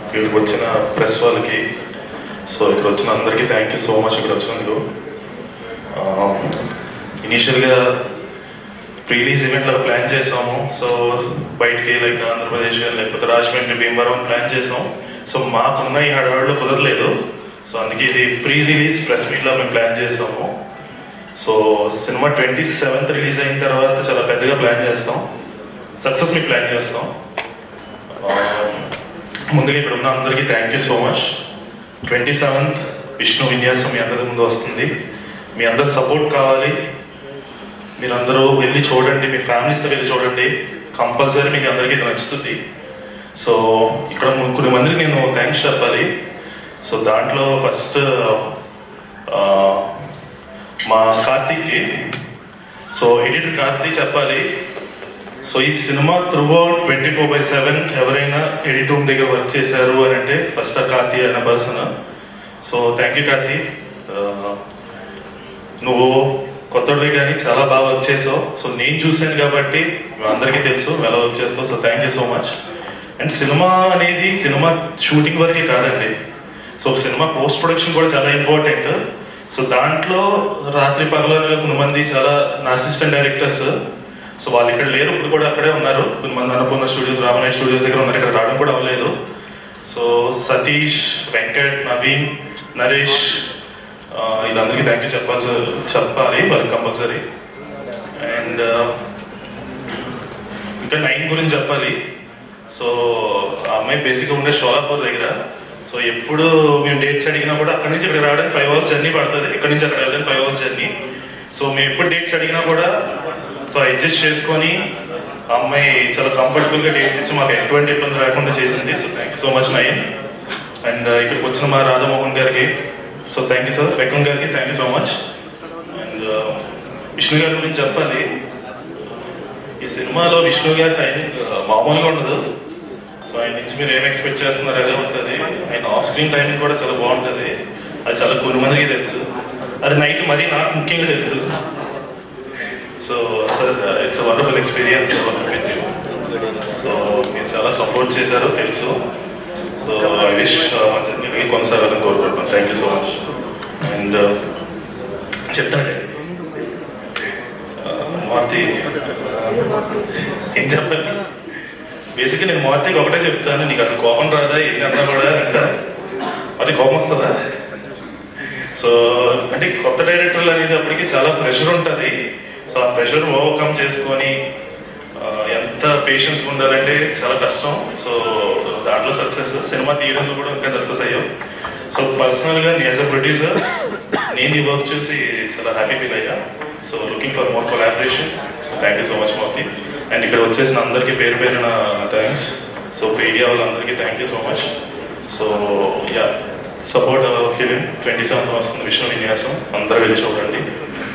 ఇక్కడికి వచ్చిన ప్రెస్ వాళ్ళకి, సో ఇక్కడ వచ్చిన అందరికీ థ్యాంక్ యూ సో మచ్. ఇక్కడ వచ్చినందుకు ఇనీషియల్గా రిలీజ్ ఈవెంట్లో ప్లాన్ చేసాము. సో బయటికి లైక్ ఆంధ్రప్రదేశ్ లేకపోతే రాజమండ్రి, భీమవరం ప్లాన్ చేసాం. సో మాకున్న ఈ హడావిడిలో కుదరలేదు. సో అందుకే ఇది ప్రీ రిలీజ్ ప్రెస్ మీట్లో మేము ప్లాన్ చేసాము. సో సినిమా 27th రిలీజ్ అయిన తర్వాత చాలా పెద్దగా ప్లాన్ చేస్తాం, సక్సెస్ మీ ప్లాన్ చేస్తాం. ముందుగా ఇక్కడ ఉన్న అందరికీ thank you so much. 27th Vishnu విన్యాసం మీ అందరి ముందు వస్తుంది. మీ అందరు సపోర్ట్ కావాలి. మీరందరూ వెళ్ళి చూడండి, మీ ఫ్యామిలీస్తో వెళ్ళి చూడండి. కంపల్సరీ మీకు అందరికీ ఇది నచ్చుతుంది. సో ఇక్కడ కొన్ని మందికి నేను థ్యాంక్స్ చెప్పాలి. సో దాంట్లో ఫస్ట్ మా కార్తీక్కి, సో ఎడిటర్ కార్తీక్ చెప్పాలి. సో ఈ సినిమా త్రూఅవుట్ 24/7 ఎవరైనా ఎడిట్ రూమ్ దగ్గర వర్క్ చేశారు అని అంటే ఫస్ట్ కార్తీ అనే person. So thank you Karthi. నువ్వు కొత్తవి కానీ చాలా బాగా వర్క్ చేసావు. సో నేను చూశాను కాబట్టి అందరికీ తెలుసు ఎలా వర్క్ చేస్తావు. So thank you so much. And cinema అనేది సినిమా షూటింగ్ వరకే కాదండి. సో సినిమా పోస్ట్ ప్రొడక్షన్ కూడా చాలా ఇంపార్టెంట్. సో దాంట్లో రాత్రి పగలగా కొంతమంది చాలా నా అసిస్టెంట్ డైరెక్టర్స్, సో వాళ్ళు ఇక్కడ లేరు, ఇప్పుడు కూడా అక్కడే ఉన్నారు. కొంతమంది అన్నపూర్ణ స్టూడియోస్, రామనాయ్ స్టూడియోస్ దగ్గర ఉన్నారు, ఇక్కడ రావడం కూడా అవ్వలేదు. సో సతీష్, వెంకట్, నవీన్, నరేష్, వీళ్ళందరికీ థ్యాంక్ యూ చెప్పాలి వాళ్ళకి కంపల్సరీ. అండ్ ఇంకా 9 గురించి చెప్పాలి. సో ఆ అమ్మాయి బేసిక్గా ఉండే షోలాపూర్ దగ్గర. సో ఎప్పుడు మేము డేట్స్ అడిగినా కూడా అక్కడి నుంచి ఇక్కడ రావడానికి 5 hours జర్నీ పడుతుంది, ఇక్కడ నుంచి అక్కడ వెళ్ళడానికి 5 hours జర్నీ. సో మేము ఎప్పుడు డేట్స్ అడిగినా కూడా సో అడ్జస్ట్ చేసుకొని ఆ అమ్మాయి చాలా కంఫర్టబుల్గా డేట్స్ ఇచ్చి మాకు ఎటువంటి ఇబ్బంది రాకుండా చేసింది. So thank you so much Nayan. And ఇక్కడికి వచ్చిన మా రాధామోహన్ గారికి, సో థ్యాంక్ యూ సార్. వెక్కం గారికి thank you so much. And Vishnu గారి గురించి చెప్పాలి. ఈ సినిమాలో విష్ణు గారి టైమింగ్ మామూలుగా ఉండదు. సో ఆయన నుంచి మీరు ఏం ఎక్స్పెక్ట్ చేస్తున్నారు అదే ఉంటుంది. ఆయన ఆఫ్ స్క్రీన్ టైమింగ్ కూడా చాలా బాగుంటుంది. అది చాలా కొన్ని మందికి తెలుసు, అది నైట్ మరీ నాకు ముఖ్యంగా తెలుసు. So sir it's wonderful experience with you. So మీరు చాలా సపోర్ట్ చేశారు తెలుసు. సో ఐ విష్ మా జర్నీ కొనసాగాలని కోరుకుంటున్నాను. Thank you so much. And చెప్తానండి మారుతి ఏం చెప్పండి. బేసిక్గా నేను మారుతికి ఒకటే చెప్తాను, నీకు అసలు కోపం రాదా ఏం అన్నా కూడా అంట, అది కోపం వస్తుందా? సో అంటే కొత్త డైరెక్టర్లు అనేది అప్పటికి చాలా ప్రెషర్ ఉంటుంది. సో ఆ ప్రెషర్ ఓవర్కమ్ చేసుకొని ఎంత పేషెన్స్ ఉండాలంటే చాలా కష్టం. సో దాంట్లో సక్సెస్, సినిమా తీయడంలో కూడా ఇంకా సక్సెస్ అయ్యాం. సో పర్సనల్గా యాజ్ అ ప్రొడ్యూసర్ నేను ఈ వర్క్ చూసి చాలా హ్యాపీ ఫీల్ అయ్యా. So looking for more collaboration. So thank you so much Moti. And ఇక్కడ వచ్చేసిన అందరికీ పేరు పేరున థ్యాంక్స్. సో మీడియా వాళ్ళందరికీ thank you so much. So yeah, support film 27th వస్తుంది విష్ణు విన్యాసం, అందరూ వెళ్ళి చూడండి.